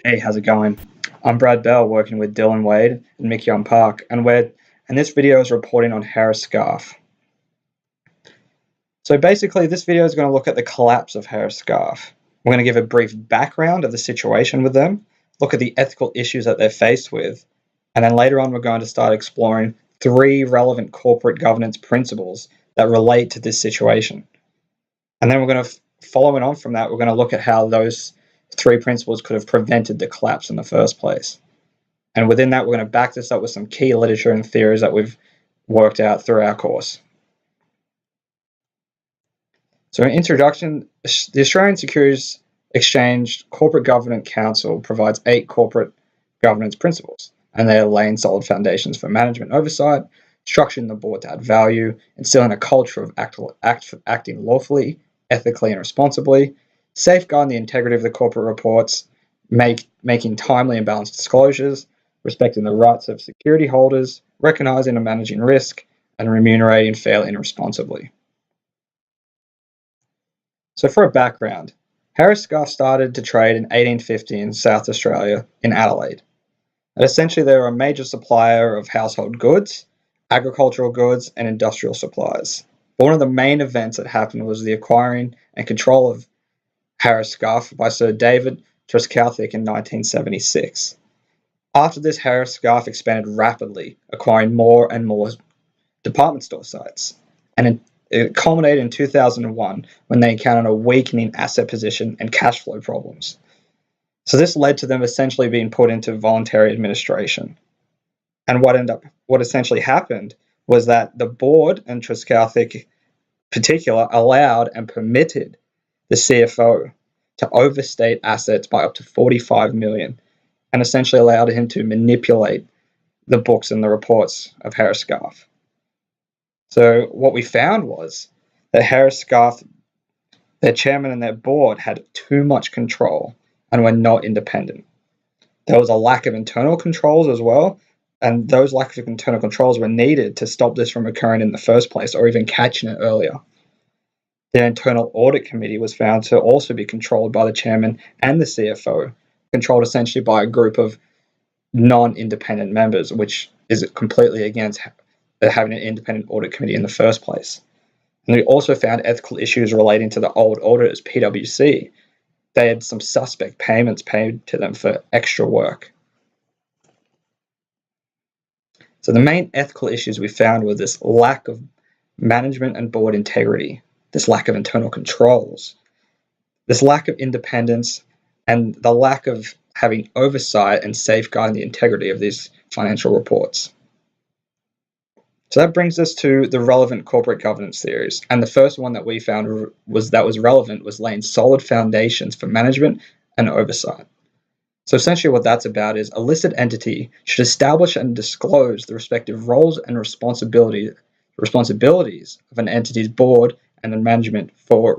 Hey, how's it going? I'm Brad Bell, working with Dylan Wade and Mick Young Park, and this video is reporting on Harris Scarfe. So basically, this video is going to look at the collapse of Harris Scarfe. We're going to give a brief background of the situation with them, look at the ethical issues that they're faced with, and then later on we're going to start exploring 3 relevant corporate governance principles that relate to this situation. And then we're going to, following on from that, we're going to look at how those 3 principles could have prevented the collapse in the first place. And within that, we're going to back this up with some key literature and theories that we've worked out through our course. So in introduction, the Australian Securities Exchange Corporate Governance Council provides 8 corporate governance principles, and they are laying solid foundations for management oversight, structuring the board to add value, instilling a culture of acting lawfully, ethically and responsibly, safeguarding the integrity of the corporate reports, making timely and balanced disclosures, respecting the rights of security holders, recognizing and managing risk, and remunerating fairly and responsibly. So for a background, Harris Scarfe started to trade in 1850 in South Australia in Adelaide. And essentially they were a major supplier of household goods, agricultural goods, and industrial supplies. But one of the main events that happened was the acquiring and control of Harris Scarfe by Sir David Trescothick in 1976. After this, Harris Scarfe expanded rapidly, acquiring more and more department store sites, and it culminated in 2001 when they encountered a weakening asset position and cash flow problems. So this led to them essentially being put into voluntary administration. And what essentially happened was that the board, and Trescothick in particular, allowed and permitted the CFO to overstate assets by up to 45 million, and essentially allowed him to manipulate the books and the reports of Harris Scarfe. So what we found was that Harris Scarfe, their chairman and their board, had too much control and were not independent. There was a lack of internal controls as well, and those lack of internal controls were needed to stop this from occurring in the first place, or even catching it earlier. The internal audit committee was found to also be controlled by the chairman and the CFO, controlled essentially by a group of non-independent members, which is completely against having an independent audit committee in the first place. And we also found ethical issues relating to the old auditors, PwC. They had some suspect payments paid to them for extra work. So the main ethical issues we found were this lack of management and board integrity, this lack of internal controls, this lack of independence, and the lack of having oversight and safeguarding the integrity of these financial reports. So that brings us to the relevant corporate governance theories. And the first one that we found was relevant was laying solid foundations for management and oversight. So essentially what that's about is a listed entity should establish and disclose the respective roles and responsibilities of an entity's board and the management for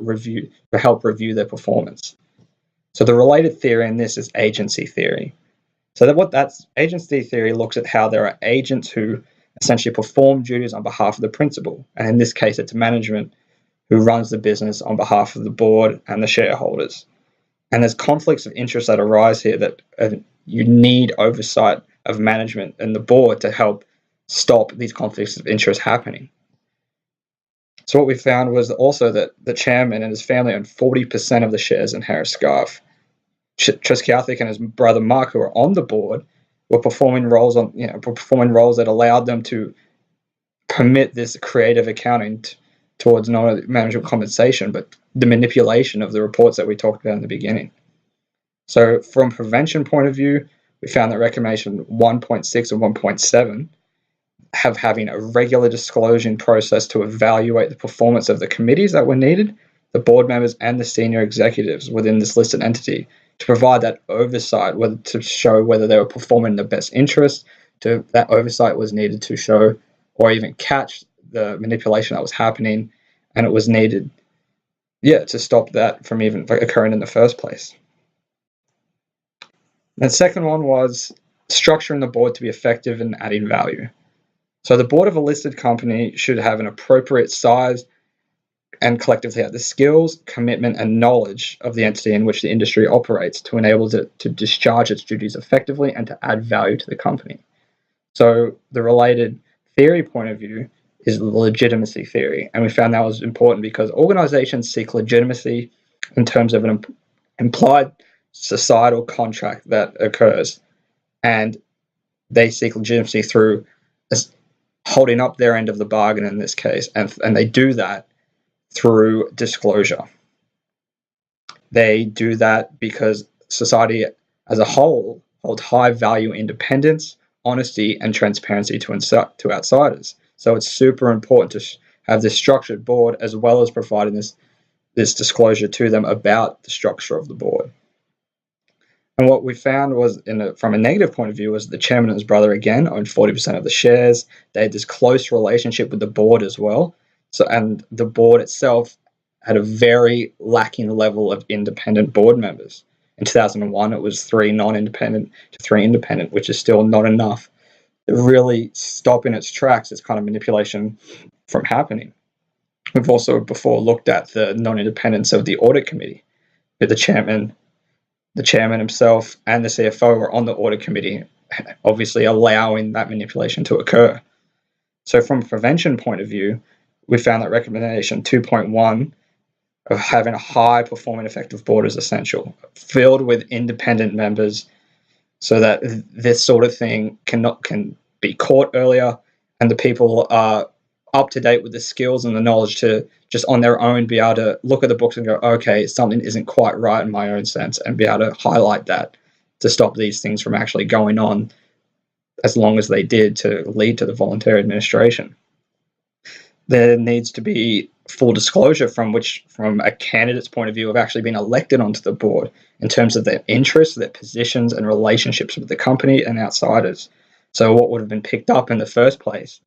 help review their performance. So the related theory in this is agency theory. So agency theory looks at how there are agents who essentially perform duties on behalf of the principal, and in this case it's management who runs the business on behalf of the board and the shareholders. And there's conflicts of interest that arise here that you need oversight of management and the board to help stop these conflicts of interest happening. So what we found was also that the chairman and his family owned 40% of the shares in Harris Scarfe. Trescothick and his brother Mark, who were on the board, were performing roles that allowed them to permit this creative accounting towards not only management compensation, but the manipulation of the reports that we talked about in the beginning. So from a prevention point of view, we found that recommendation 1.6 and 1.7 having a regular disclosure process to evaluate the performance of the committees that were needed, the board members and the senior executives within this listed entity, to provide that oversight, to show whether they were performing in the best interest. That oversight was needed to show or even catch the manipulation that was happening, and it was needed, to stop that from even occurring in the first place. The second one was structuring the board to be effective and adding value. So the board of a listed company should have an appropriate size, and collectively have the skills, commitment, and knowledge of the entity in which the industry operates to enable it to discharge its duties effectively and to add value to the company. So the related theory point of view is the legitimacy theory, and we found that was important because organizations seek legitimacy in terms of an implied societal contract that occurs, and they seek legitimacy through holding up their end of the bargain in this case, and they do that through disclosure. They do that because society as a whole holds high value independence, honesty, and transparency to outsiders. So it's super important to have this structured board as well as providing this disclosure to them about the structure of the board. And what we found was, from a negative point of view, was the chairman and his brother again owned 40% of the shares. They had this close relationship with the board as well. So, and the board itself had a very lacking level of independent board members. In 2001, it was 3 non-independent to 3 independent, which is still not enough to really stop in its tracks this kind of manipulation from happening. We've also before looked at the non-independence of the audit committee, where the chairman himself and the CFO were on the audit committee, obviously allowing that manipulation to occur. So from a prevention point of view, we found that recommendation 2.1 of having a high-performing effective board is essential, filled with independent members so that this sort of thing can be caught earlier and the people are up to date with the skills and the knowledge to just on their own be able to look at the books and go, okay, something isn't quite right in my own sense, and be able to highlight that to stop these things from actually going on as long as they did to lead to the voluntary administration. There needs to be full disclosure from a candidate's point of view of actually being elected onto the board in terms of their interests, their positions, and relationships with the company and outsiders. So what would have been picked up in the first place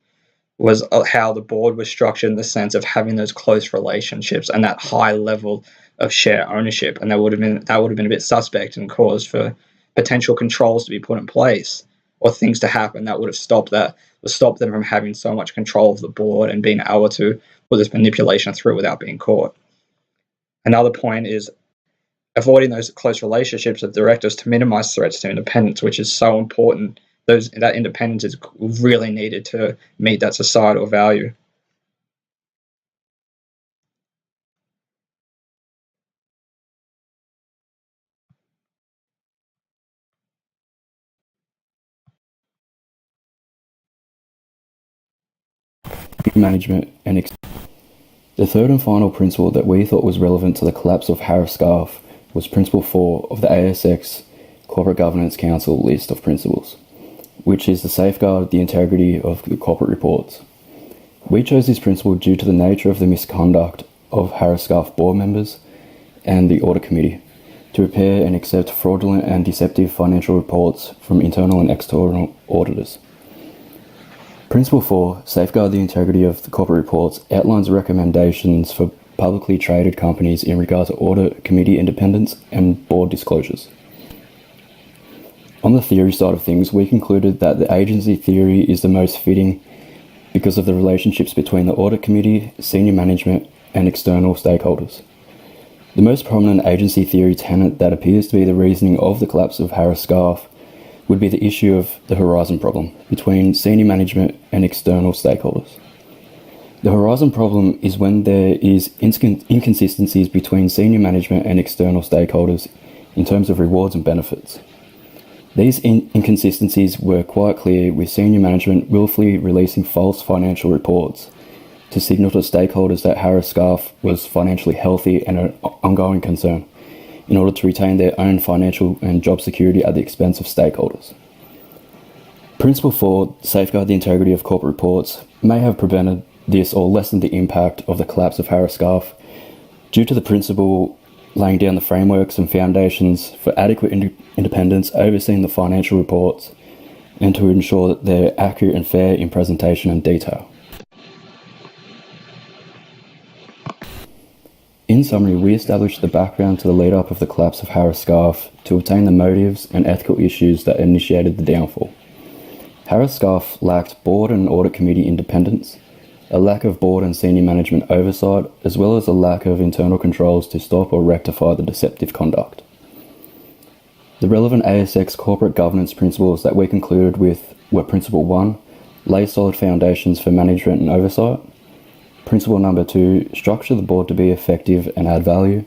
was how the board was structured in the sense of having those close relationships and that high level of share ownership, and that would have been a bit suspect and caused for potential controls to be put in place or things to happen that would have stopped them from having so much control of the board and being able to put this manipulation through without being caught. Another point is avoiding those close relationships with directors to minimize threats to independence, which is so important. That independence is really needed to meet that societal value. Management and the third and final principle that we thought was relevant to the collapse of Scarfe was Principle 4 of the ASX Corporate Governance Council list of principles, which is to safeguard the integrity of the corporate reports. We chose this principle due to the nature of the misconduct of Scarfe board members and the audit committee to prepare and accept fraudulent and deceptive financial reports from internal and external auditors. Principle 4, safeguard the integrity of the corporate reports, outlines recommendations for publicly traded companies in regard to audit committee independence and board disclosures. On the theory side of things, we concluded that the agency theory is the most fitting because of the relationships between the audit committee, senior management, and external stakeholders. The most prominent agency theory tenet that appears to be the reasoning of the collapse of Scarfe would be the issue of the horizon problem between senior management and external stakeholders. The horizon problem is when there is inconsistencies between senior management and external stakeholders in terms of rewards and benefits. These inconsistencies were quite clear, with senior management willfully releasing false financial reports to signal to stakeholders that Scarfe was financially healthy and an ongoing concern, in order to retain their own financial and job security at the expense of stakeholders. Principle 4, safeguard the integrity of corporate reports, may have prevented this or lessened the impact of the collapse of Scarfe due to the principle laying down the frameworks and foundations for adequate independence, overseeing the financial reports, and to ensure that they're accurate and fair in presentation and detail. In summary, we established the background to the lead-up of the collapse of Scarfe to obtain the motives and ethical issues that initiated the downfall. Scarfe lacked board and audit committee independence, a lack of board and senior management oversight, as well as a lack of internal controls to stop or rectify the deceptive conduct. The relevant ASX corporate governance principles that we concluded with were Principle 1, lay solid foundations for management and oversight. Principle number 2, structure the board to be effective and add value.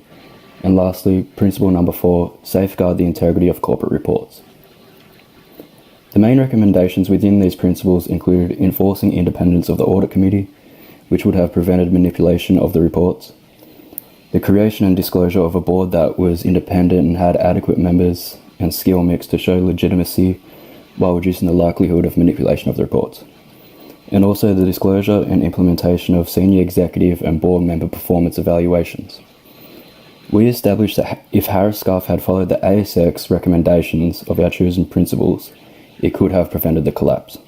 And lastly, Principle number 4, safeguard the integrity of corporate reports. The main recommendations within these principles include enforcing independence of the audit committee, which would have prevented manipulation of the reports, the creation and disclosure of a board that was independent and had adequate members and skill mix to show legitimacy while reducing the likelihood of manipulation of the reports, and also the disclosure and implementation of senior executive and board member performance evaluations. We established that if Harris Scarfe had followed the ASX recommendations of our chosen principles, it could have prevented the collapse.